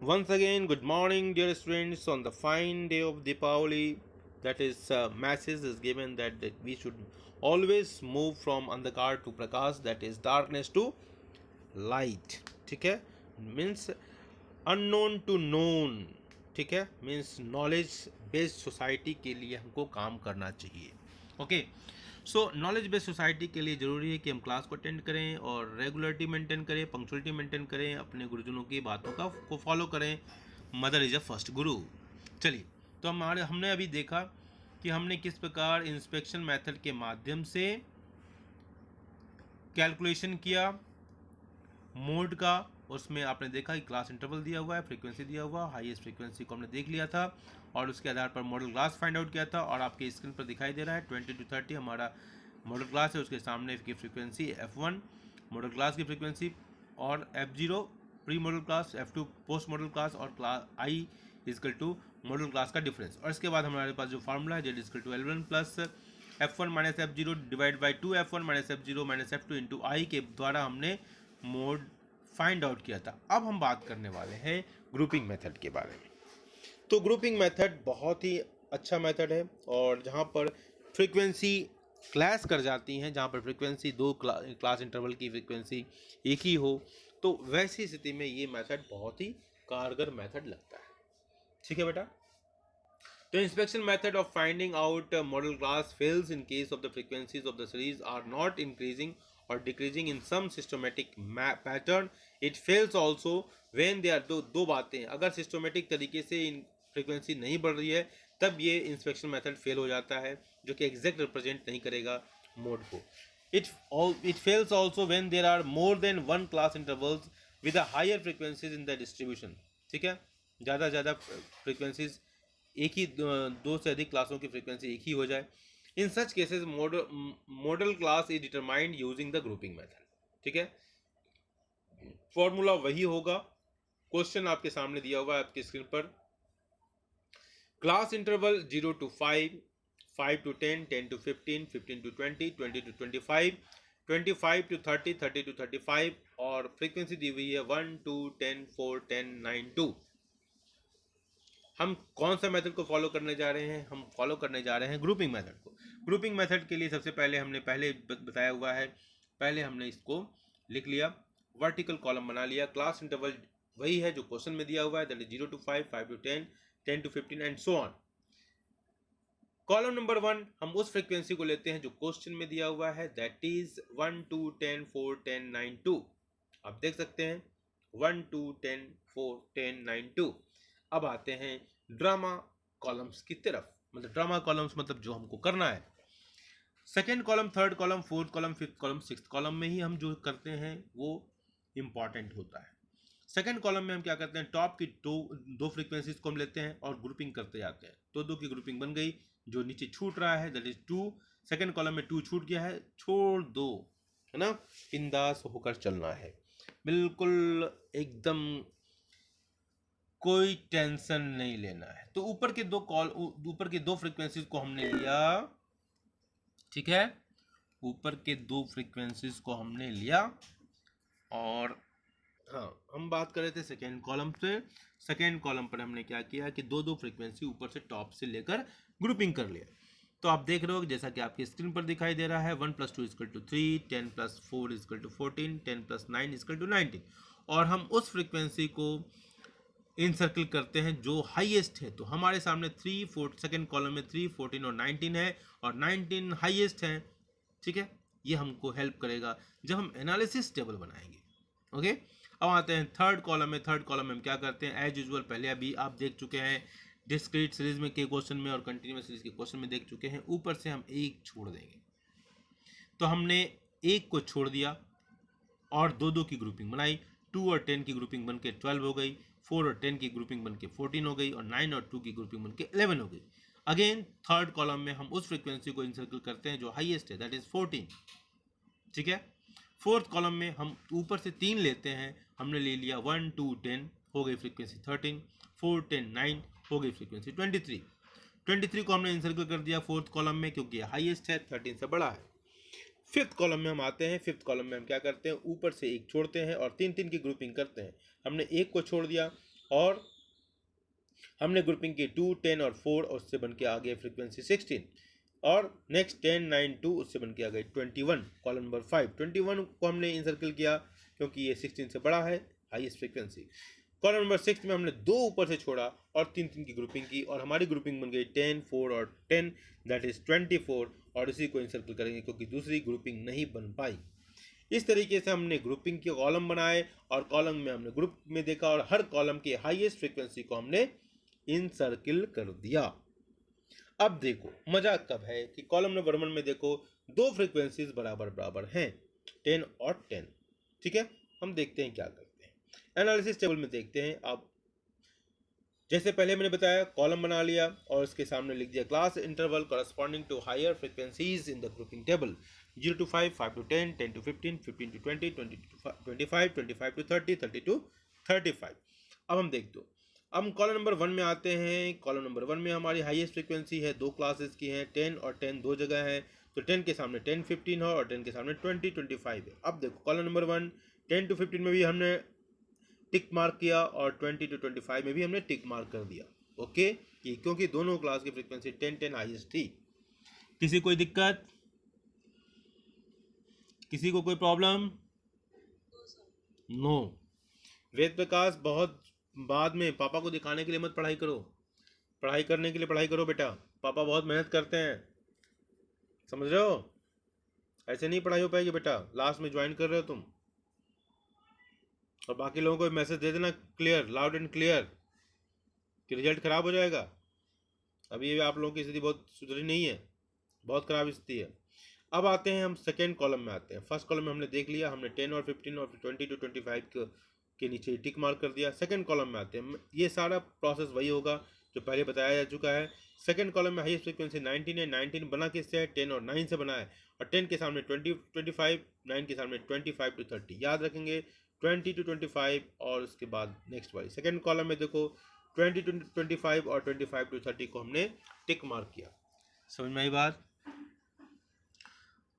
Once again, good morning, dear students. On the fine day of Deepavali, that is, message is given that we should always move from andhakar to prakash, that is darkness to light. ठीक है, means unknown to known. ठीक है, means knowledge based society के लिए हमको काम करना चाहिए. ओके, सो नॉलेज बेस्ड सोसाइटी के लिए ज़रूरी है कि हम क्लास को अटेंड करें और रेगुलरिटी मेंटेन करें, पंक्चुअलिटी मेंटेन करें, अपने गुरुजनों की बातों को फॉलो करें. मदर इज़ अ फर्स्ट गुरु. चलिए, तो हमने अभी देखा कि हमने किस प्रकार इंस्पेक्शन मेथड के माध्यम से कैलकुलेशन किया मोड का. उसमें आपने देखा कि क्लास इंटरवल दिया हुआ है, फ्रीक्वेंसी दिया हुआ, हाईएस्ट फ्रीक्वेंसी को हमने देख लिया था और उसके आधार पर मॉडल क्लास फाइंड आउट किया था. और आपके स्क्रीन पर दिखाई दे रहा है 20 to 30 हमारा मॉडल क्लास है. उसके सामने की फ्रीक्वेंसी F1 मॉडल क्लास की फ्रीक्वेंसी और F0 pre modal class, F2 post modal class और class I equal to modal class का डिफरेंस. और इसके बाद हमारे पास जो फार्मूला है Z equal to L1 plus F1 minus F0 divide by 2 F1 minus F0 minus F2 into I के द्वारा हमने मोड फाइंड आउट किया था. अब हम बात करने वाले हैं ग्रुपिंग मेथड के बारे में. तो ग्रुपिंग मेथड बहुत ही अच्छा मेथड है और जहाँ पर फ्रीक्वेंसी क्लैश कर जाती हैं, जहाँ पर फ्रीक्वेंसी दो क्लास इंटरवल की फ्रीक्वेंसी एक ही हो, तो वैसी स्थिति में ये मेथड बहुत ही कारगर मेथड लगता है. ठीक है बेटा. The inspection method of finding out model class fails in case of the frequencies of the series are not increasing or decreasing in some systematic pattern. It fails also when they are दो बातें, अगर systematic तरीके से in frequency नहीं बढ़ रही है तब ये इंस्पेक्शन मेथड फेल हो जाता है, जो कि एग्जैक्ट रिप्रेजेंट नहीं करेगा मोड को. It fails also when there are more than one class intervals with a higher frequencies in the distribution. ठीक है, ज़्यादा फ्रीक्वेंसीज एक ही दो से अधिक क्लासों की फ्रीक्वेंसी एक ही हो जाए. In such cases modal class is determined using the grouping method. ठीक है, फॉर्मूला वही होगा, क्वेश्चन आपके सामने दिया हुआ है आपकी स्क्रीन पर. Class interval 0 to 5, 5 to 10, 10 to 15, 15 to 20, 20 to 25, 25 to 30, 30 to 35 और फ्रीक्वेंसी दी हुई है 1, 2, 10, 4, 10, 9, 2. हम कौन सा मेथड को फॉलो करने जा रहे हैं? हम फॉलो करने जा रहे हैं ग्रुपिंग मेथड को. ग्रुपिंग मेथड के लिए सबसे पहले हमने बताया हुआ है, पहले हमने इसको लिख लिया, वर्टिकल कॉलम बना लिया. क्लास इंटरवल वही है जो क्वेश्चन में दिया हुआ है, that is 0 to 5, 5 to 10, 10 to 15 and so on. Column number 1 हम उस फ्रीक्वेंसी को लेते हैं जो क्वेश्चन में दिया हुआ है, दैट इज 1, 2, 10, 4, 10, 9, 2. आप देख सकते हैं 1, 2, 10, 4, 10, 9, 2. अब आते हैं ड्रामा कॉलम्स की तरफ. मतलब ड्रामा कॉलम्स मतलब जो हमको करना है, second column, third column, fourth column, fifth column, sixth column में ही हम जो करते हैं वो इम्पॉर्टेंट होता है. सेकेंड कॉलम में हम क्या करते हैं, टॉप की दो फ्रीक्वेंसीज को हम लेते हैं और ग्रुपिंग करते जाते हैं. दो की ग्रुपिंग बन गई, जो नीचे छूट रहा है दैट इज 2. सेकेंड कॉलम में 2 छूट गया है, छोड़ दो, है ना. बिंदास होकर चलना है, बिल्कुल एकदम कोई टेंशन नहीं लेना है. तो ऊपर की दो फ्रीक्वेंसीज को हमने लिया. ठीक है, ऊपर के दो फ्रीक्वेंसीज को हमने लिया और हाँ, हम बात कर रहे थे सेकेंड कॉलम से. सेकेंड कॉलम पर हमने क्या किया कि दो फ्रीक्वेंसी ऊपर से टॉप से लेकर ग्रुपिंग कर लिया. तो आप देख रहे हो जैसा कि आपकी स्क्रीन पर दिखाई दे रहा है, 1 + 2 = 3, 10 + 4 = 14, 10 + 9 = 19. और हम उस फ्रीक्वेंसी को इन सर्कल करते हैं जो हाईएस्ट है. तो हमारे सामने 3, 4 सेकेंड कॉलम में 3, 14 और 19 है और 19 हाईएस्ट है. ठीक है, ये हमको हेल्प करेगा जब हम एनालिसिस टेबल बनाएंगे. ओके, अब आते हैं थर्ड कॉलम में. थर्ड कॉलम में हम क्या करते हैं, एज यूजुअल पहले अभी आप देख चुके हैं, डिस्क्रीट सीरीज में के क्वेश्चन में और कंटिन्यूस सीरीज के क्वेश्चन में देख चुके हैं. ऊपर से हम एक छोड़ देंगे, तो हमने एक को छोड़ दिया और दो की ग्रुपिंग बनाई. 2 और 10 की ग्रुपिंग बनके 12 हो गई, 4 और 10 की ग्रुपिंग बनके 14 हो गई और 9 और 2 की ग्रुपिंग बनके 11 हो गई. अगेन थर्ड कॉलम में हम उस फ्रीक्वेंसी को इंसर्कल करते हैं जो हाईएस्ट है, दैट इज 14. ठीक है, फोर्थ कॉलम में हम ऊपर से 3 लेते हैं, हमने ले लिया 1, 2, 10 हो गई फ्रीक्वेंसी 13, 4, 10, 9 हो गई फ्रीक्वेंसी 23. 23 को हमने इंसर्कल कर दिया फोर्थ कॉलम में क्योंकि हाईएस्ट है, 13 से बड़ा है. फिफ्थ कॉलम में हम आते हैं. फिफ्थ कॉलम में हम क्या करते हैं, ऊपर से एक छोड़ते हैं और 3 की ग्रुपिंग करते हैं. हमने एक को छोड़ दिया और हमने ग्रुपिंग की 2, 10 और 4 और उससे बन के आ गए फ्रीक्वेंसी 16 और नेक्स्ट 10, 9, 2 उससे बन के आ गई 21 कॉलम नंबर 5। 21 को हमने इनसर्कल किया क्योंकि ये 16 से बड़ा है, हाईएस्ट फ्रीक्वेंसी। कॉलम नंबर 6 में हमने 2 ऊपर से छोड़ा और 3 की ग्रुपिंग की और हमारी ग्रुपिंग बन गई 10, 4 और 10 दैट इज 24 और इसी को इनसर्कल करेंगे क्योंकि दूसरी ग्रुपिंग नहीं बन पाई। इस तरीके से हमने ग्रुपिंग के कॉलम बनाए और कॉलम में हमने ग्रुप में देखा और हर कॉलम की हाईएस्ट फ्रीक्वेंसी को हमने इनसर्कल कर दिया। अब देखो मजा कब है कि कॉलम नंबर 1 में देखो 2 फ्रीक्वेंसीज बराबर बराबर हैं, 10 और 10। ठीक है, हम देखते हैं क्या करते हैं। एनालिसिस टेबल में देखते हैं। आप जैसे पहले मैंने बताया कॉलम बना लिया और इसके सामने लिख दिया class interval corresponding to higher frequencies in the grouping table, 0 to 5, 5 to 10, 10 to 15, 15 to 20, 20 to 25, 25 to 30, 30 to 35। अब हम देख दो, अब कॉलम नंबर 1 में आते हैं। कॉलम नंबर 1 में हमारी हाईएस्ट फ्रीक्वेंसी है, 2 क्लासेस की हैं, 10 और 10 दो जगह है, तो 10 के सामने 10, 15 है और 10 के सामने 20, 25 है। अब देखो कॉलम नंबर 1 10 to 15 में भी हमने टिक मार्क किया और 20 to 25 में भी हमने टिक मार्क कर दिया। ओके, क्योंकि दोनों क्लास की फ्रीक्वेंसी 10, 10 हाईएस्ट थी। किसी कोई दिक्कत, किसी को कोई प्रॉब्लम? नो। वेद प्रकाश बहुत बाद में, पापा को दिखाने के लिए मत पढ़ाई करो, पढ़ाई करने के लिए पढ़ाई करो बेटा। पापा बहुत मेहनत करते हैं, समझ रहे हो? ऐसे नहीं पढ़ाई हो पाएगी बेटा। लास्ट में ज्वाइन कर रहे हो तुम, और बाकी लोगों को मैसेज दे देना क्लियर, लाउड एंड क्लियर, कि रिजल्ट खराब हो जाएगा। अभी आप लोगों की स्थिति बहुत सुधरी नहीं है, बहुत खराब स्थिति है। अब आते हैं हम सेकेंड कॉलम में आते हैं। फर्स्ट कॉलम में हमने देख लिया, हमने 10 और 15 और 20 to 25 के नीचे टिक मार्क कर दिया। सेकेंड कॉलम में आते हैं, ये सारा प्रोसेस वही होगा जो पहले बताया जा चुका है। सेकेंड कॉलम में हाईएस्ट फ्रीक्वेंसी 19 है। 19 बना किससे है? 10 और 9 से बना है, और 10 के सामने 20, 25, 9 के सामने 25 to 30। याद रखेंगे 20 to 25 और उसके बाद नेक्स्ट वाली सेकेंड कॉलम में देखो 20 to 25 और 25 to 30 को हमने टिक मार्क किया। समझ में आई बात?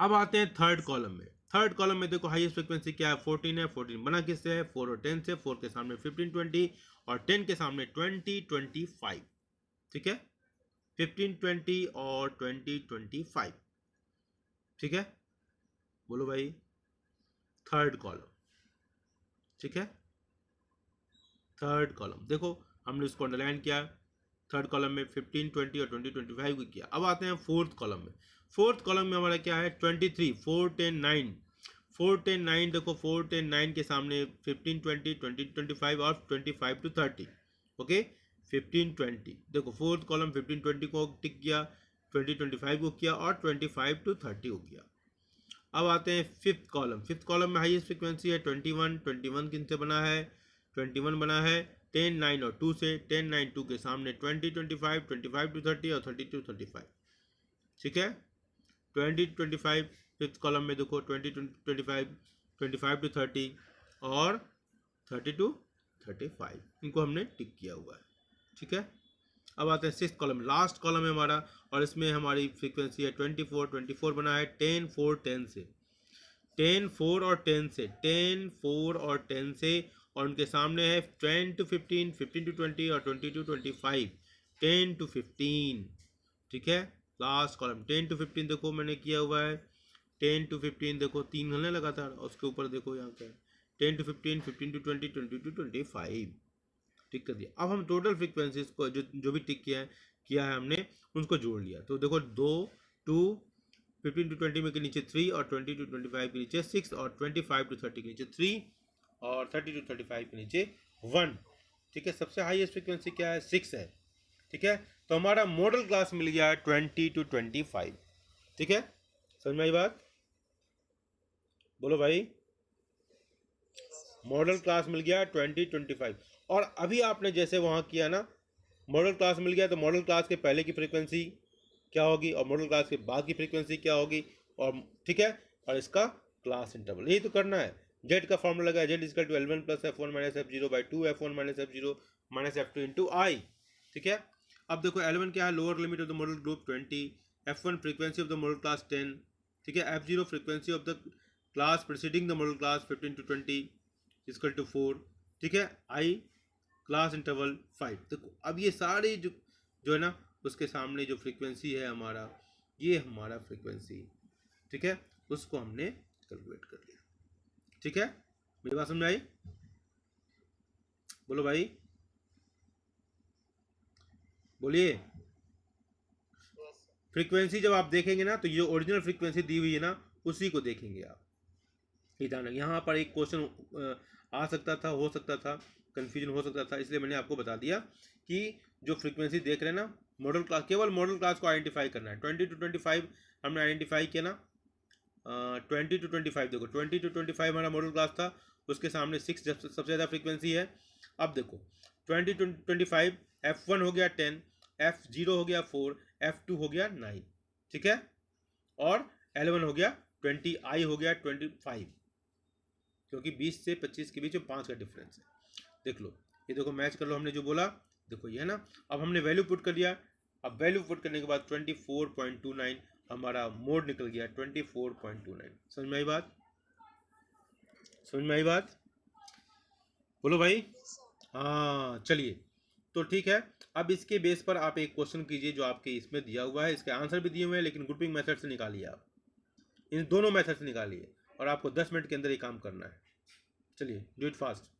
अब आते हैं थर्ड कॉलम में। थर्ड कॉलम में देखो हाईएस्ट फ्रीक्वेंसी क्या है? 14 है। 14 बना किससे है? 4 और 10 से। 4 के सामने 15, 20 और 10 के सामने 20, 25। ठीक है, 15, 20 और 20, 25। ठीक है, बोलो भाई, थर्ड कॉलम। ठीक है, थर्ड कॉलम देखो हमने इसको अंडरलाइन किया। थर्ड कॉलम में 15, 20 और 20, 25 को किया। अब आते हैं फोर्थ कॉलम में। फोर्थ कॉलम में हमारा क्या है? 23, 4, 10, 9। 4, 10, 9 देखो 4, 10, 9 के सामने 15, 20, 20, 25 और 25 to 30। ओके, 15, 20 देखो फोर्थ कॉलम 15, 20 को टिक किया, 20, 25 को किया और 25 to 30 को किया। अब आते हैं फिफ्थ कॉलम। फिफ्थ कॉलम में हाईएस्ट फ्रीक्वेंसी है 21। 21 किन से बना है? 21 बना है 10, 9 और 2 से। 10, 9, 2 के सामने 20, 25, 25 to 30 और 30 to 35। ठीक है, 20, 25 फिफ्थ कॉलम में देखो 20, 25, 25 to 30 और 30 to 35, इनको हमने टिक किया हुआ है। ठीक है, अब आते हैं सिक्स्थ कॉलम, लास्ट कॉलम है हमारा, और इसमें हमारी फ्रीक्वेंसी है 24। 24 बना है 10, 4, 10 से। 10, 4 और 10 से। 10, 4 और 10 से, और उनके सामने है 10 to 15, 15 to 20 और 20 to 25। 10 to 15। ठीक है, लास्ट कॉलम 10 to 15 देखो मैंने किया हुआ है। 10 to 15 देखो 3 हलने लगातार, और उसके ऊपर देखो यहाँ क्या है 10 to 15, 15 to 20, 20 to 25। टिक कर दिया। अब हम टोटल फ्रीक्वेंसीज को जो भी टिक किया है हमने, उसको जोड़ लिया। तो देखो 2, 2, 15 to 20 में के नीचे 3 और 20 to 25 के नीचे 6 और 25 to 30 के नीचे 3 और 30 to 35 के नीचे 1। ठीक है, सबसे हाईएस्ट फ्रीक्वेंसी क्या है? 6 है। ठीक है, तो हमारा मॉडल क्लास मिल गया 20 to 25। ठीक है, समझ में आई बात? बोलो भाई, मॉडल क्लास मिल गया 20, 25। और अभी आपने जैसे वहाँ किया ना, मॉडल क्लास मिल गया, तो मॉडल क्लास के पहले की फ्रीक्वेंसी क्या होगी और मॉडल क्लास के बाद की फ्रीक्वेंसी क्या होगी, और ठीक है, और इसका क्लास इंटरवल, यही तो करना है। जेड का फॉर्मूला लगा है, Z equal to L1 + F1 - F0 / 2 F1 - F0 - F2 into I। ठीक है, अब देखो L1 क्या है? Lower limit of the modal group 20, F1 frequency of the modal class 10, ठीक है, F0 frequency of the class preceding the modal class 15 to 20 equal to 4। ठीक है, आई क्लास इंटरवल 5। देखो अब ये सारे जो है ना उसके सामने जो फ्रीक्वेंसी है हमारा, ये हमारा फ्रीक्वेंसी, ठीक है, उसको हमने कैलकुलेट कर लिया। ठीक है, मेरी बात समझ आई? बोलो भाई, बोलिए। फ्रीक्वेंसी जब आप देखेंगे ना तो ये ओरिजिनल फ्रीक्वेंसी दी हुई है ना, उसी को देखेंगे आप। यहाँ पर एक क्वेश्चन आ सकता था, हो सकता था, कंफ्यूजन हो सकता था, इसलिए मैंने आपको बता दिया कि जो फ्रीक्वेंसी देख रहे हैं ना, मॉडल क्लास, केवल मॉडल क्लास को आइडेंटिफाई करना है। 20 to 25 हमने आइडेंटिफाई किया ना, 20 to 25, देखो 20 to 25 हमारा मॉडल क्लास था, उसके सामने 6 सबसे ज़्यादा फ्रीक्वेंसी है। अब देखो 20 to 25, F1 हो गया 10, F0 हो गया 4, F2 हो गया 9, ठीक है, और L1 हो गया 20, I हो गया 25, क्योंकि 20 से 25 के बीच में 5 का डिफरेंस है। देख लो, ये देखो मैच कर लो, हमने जो बोला देखो ये है ना। अब हमने वैल्यू पुट कर दिया। अब वैल्यू पुट करने के बाद 24.29 हमारा मोड निकल गया, 24.29। समझ में आई बात? समझ में आई बात? बोलो भाई। हाँ चलिए, तो ठीक है। अब इसके बेस पर आप एक क्वेश्चन कीजिए जो आपके इसमें दिया हुआ है, इसके आंसर भी दिए हुए हैं, लेकिन ग्रुपिंग मेथड से निकालिए आप, इन दोनों मेथड से निकालिए, और आपको 10 मिनट के अंदर ये काम करना है। चलिए, डू इट फास्ट।